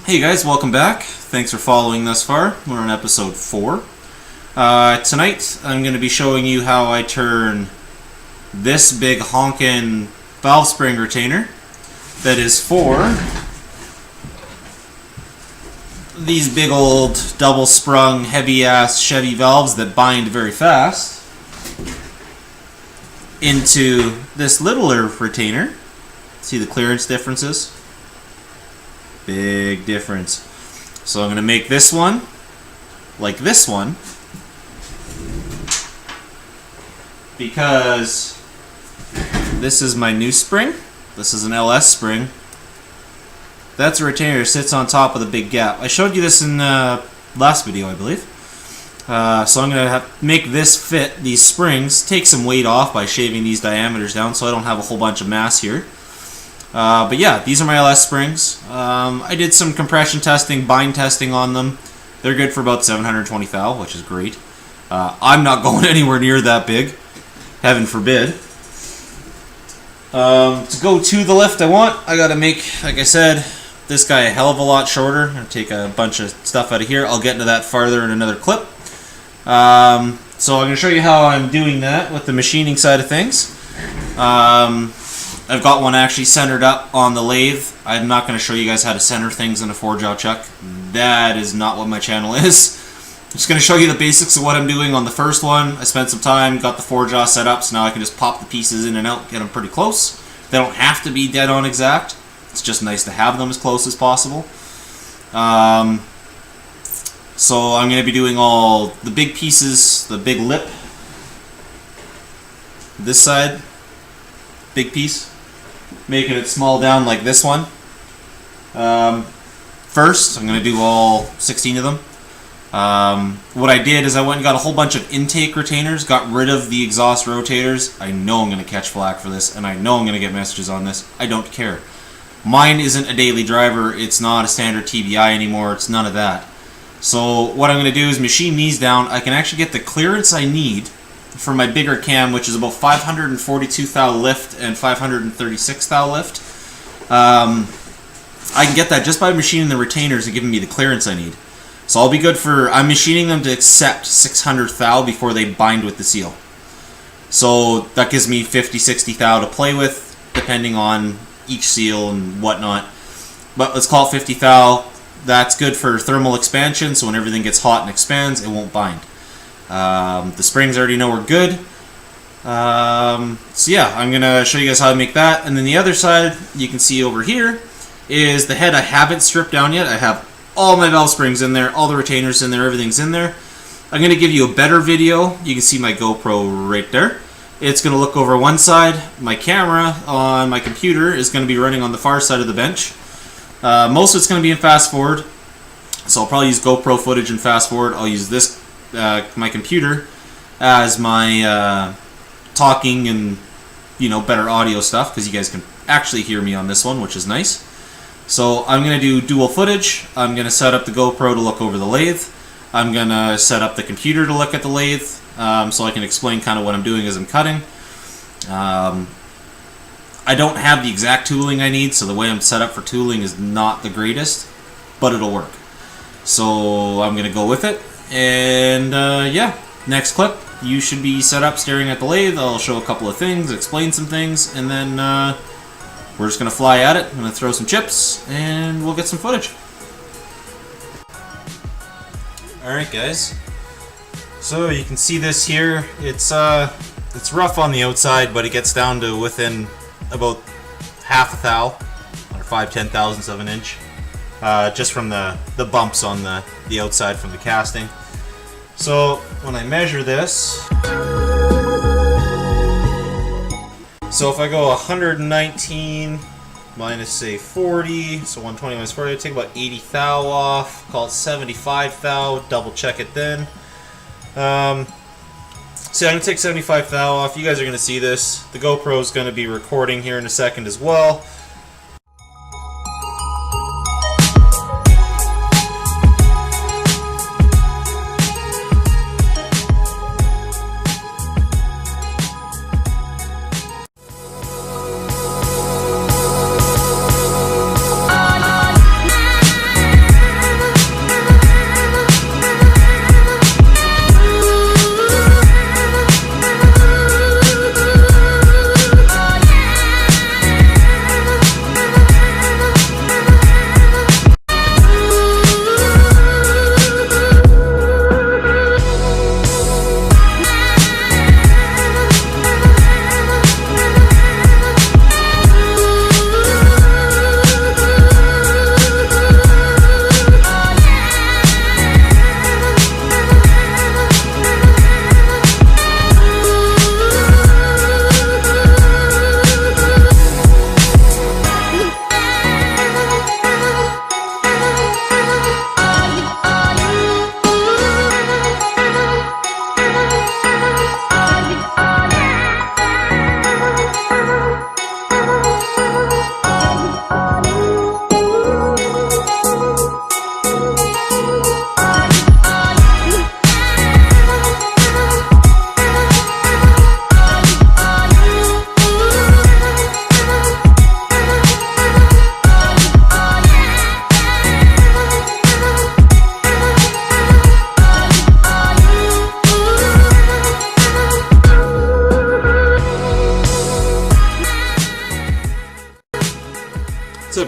Hey guys, welcome back. Thanks for following thus far. We're on episode 4. Tonight I'm going to be showing you how I turn this big honkin' valve spring retainer that is for these big old double sprung heavy ass Chevy valves that bind very fast into this littler retainer. See the clearance differences? Big difference. So I'm going to make this one like this one because this is my new spring. This is an LS spring. That's a retainer that sits on top of the big gap. I showed you this in the last video, I believe. So I'm going to make this fit these springs, take some weight off by shaving these diameters down so I don't have a whole bunch of mass here. But yeah, these are my LS springs. I did some compression testing, bind testing on them. They're good for about 720 thou, which is great. I'm not going anywhere near that big. Heaven forbid. To go to the lift I want, I gotta make, like I said, this guy a hell of a lot shorter. I'm gonna take a bunch of stuff out of here. I'll get into that farther in another clip. So I'm gonna show you how I'm doing that with the machining side of things. I've got one actually centered up on the lathe. I'm not going to show you guys how to center things in a 4-jaw chuck. That is not what my channel is. I'm just going to show you the basics of what I'm doing on the first one. I spent some time, got the 4-jaw set up, so now I can just pop the pieces in and out, get them pretty close. They don't have to be dead on exact. It's just nice to have them as close as possible. So I'm going to be doing all the big pieces, the big lip. This side, big piece. Making it small down like this one. First, I'm going to do all 16 of them. What I did is I went and got a whole bunch of intake retainers, got rid of the exhaust rotators. I know I'm going to catch flack for this, and I know I'm going to get messages on this. I don't care. Mine isn't a daily driver. It's not a standard TBI anymore. It's none of that. So what I'm going to do is machine these down. I can actually get the clearance I need for my bigger cam, which is about 542 thou lift and 536 thou lift. I can get that just by machining the retainers and giving me the clearance I need. So I'll be good for, I'm machining them to accept 600 thou before they bind with the seal. So that gives me 50, 60 thou to play with, depending on each seal and whatnot. But let's call it 50 thou. That's good for thermal expansion, so when everything gets hot and expands, it won't bind. The springs I already know are good. So yeah, I'm going to show you guys how to make that. And then the other side, you can see over here, is the head I haven't stripped down yet. I have all my valve springs in there, all the retainers in there, everything's in there. I'm going to give you a better video. You can see my GoPro right there. It's going to look over one side. My camera on my computer is going to be running on the far side of the bench. Most of it's going to be in fast forward. So I'll probably use GoPro footage in fast forward. I'll use this my computer as my talking and better audio stuff because you guys can actually hear me on this one, which is nice. So I'm going to do dual footage. I'm going to set up the GoPro to look over the lathe. I'm going to set up the computer to look at the lathe so I can explain kind of what I'm doing as I'm cutting. I don't have the exact tooling I need, so the way I'm set up for tooling is not the greatest, but it'll work. So I'm going to go with it. And yeah, next clip, you should be set up staring at the lathe. I'll show a couple of things, explain some things, and then we're just going to fly at it. I'm going to throw some chips, and we'll get some footage. Alright guys, so you can see this here. It's rough on the outside, but it gets down to within about half a thou, or 5/10,000ths of an inch. Just from the bumps on the outside from the casting. So when I measure this, so if I go 119 minus say 40, so 120 minus 40, I take about 80 thou off, call it 75 thou, double check it then. So I'm going to take 75 thou off. You guys are going to see this. The GoPro is going to be recording here in a second as well.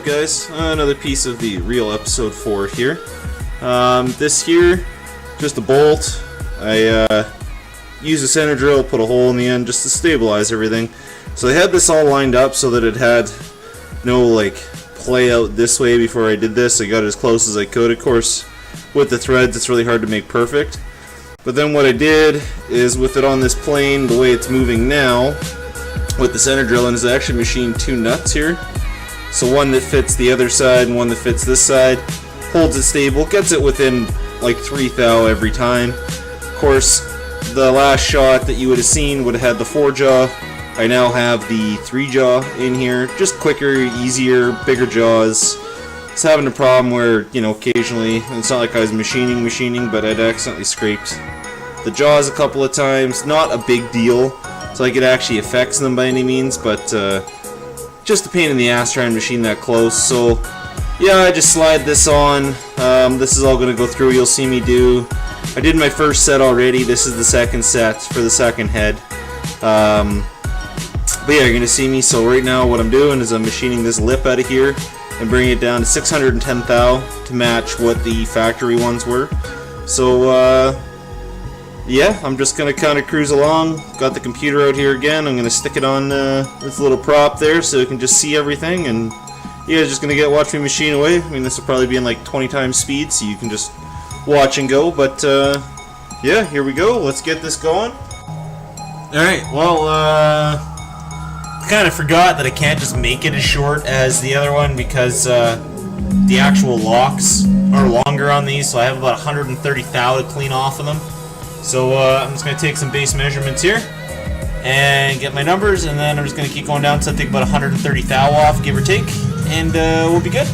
up, guys? Another piece of the real episode 4 here. This here, just a bolt. I used a center drill, put a hole in the end just to stabilize everything. So I had this all lined up so that it had no like play out this way before I did this. I got as close as I could. Of course, with the threads, it's really hard to make perfect. But then what I did is, with it on this plane, the way it's moving now, with the center drill, is I actually machined 2 nuts here. So one that fits the other side and one that fits this side. Holds it stable, gets it within like 3 thou every time. Of course, the last shot that you would have seen would have had the 4 jaw. I now have the 3 jaw in here. Just quicker, easier, bigger jaws. It's having a problem where, you know, occasionally, it's not like I was machining, but I'd accidentally scraped the jaws a couple of times. Not a big deal. It's like it actually affects them by any means, but just a pain in the ass trying to machine that close. So yeah, I just slide this on. This is all going to go through. You'll see me do. I did my first set already. This is the second set for the second head. But yeah, you're going to see me. So right now what I'm doing is I'm machining this lip out of here and bringing it down to 610 thou to match what the factory ones were. So yeah, I'm just going to kind of cruise along. Got the computer out here again. I'm going to stick it on this little prop there so you can just see everything, and yeah, just going to watch me machine away. I mean, this will probably be in like 20 times speed, so you can just watch and go. But yeah, here we go. Let's get this going. Alright, well, I kind of forgot that I can't just make it as short as the other one because the actual locks are longer on these, so I have about 130 thou to clean off of them. So I'm just going to take some base measurements here and get my numbers, and then I'm just going to keep going down to I think about 130 thou off, give or take, and we'll be good.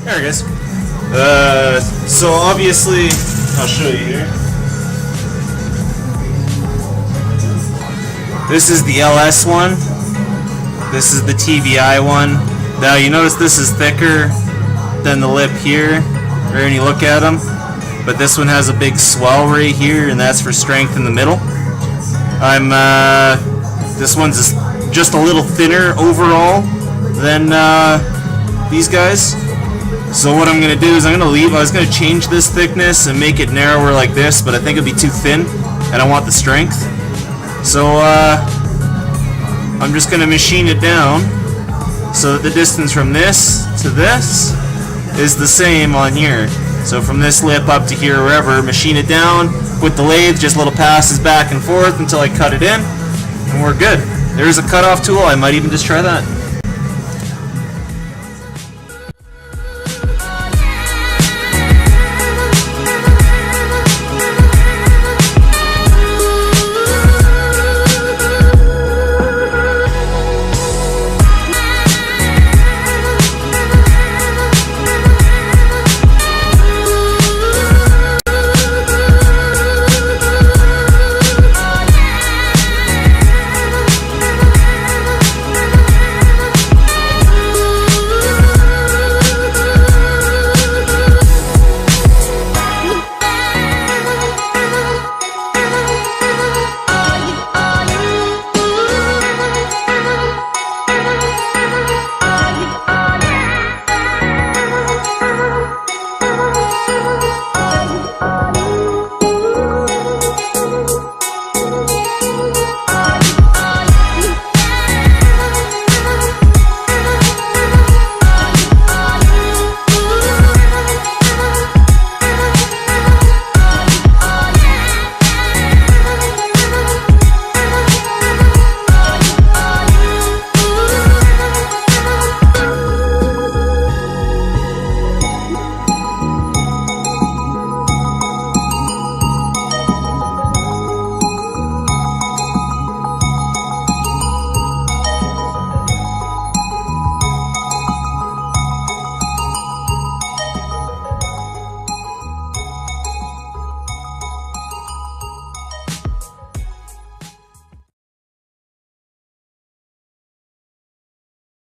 There it is. So obviously, I'll show you here. This is the LS one. This is the TVI one. Now you notice this is thicker than the lip here, right when you look at them. But this one has a big swell right here, and that's for strength in the middle. This one's just a little thinner overall than these guys. So what I'm going to do is I was going to change this thickness and make it narrower like this, but I think it'd be too thin, and I want the strength. So I'm just going to machine it down so that the distance from this to this is the same on here. So from this lip up to here, wherever, machine it down with the lathe, just little passes back and forth until I cut it in, and we're good. There's a cutoff tool. I might even just try that.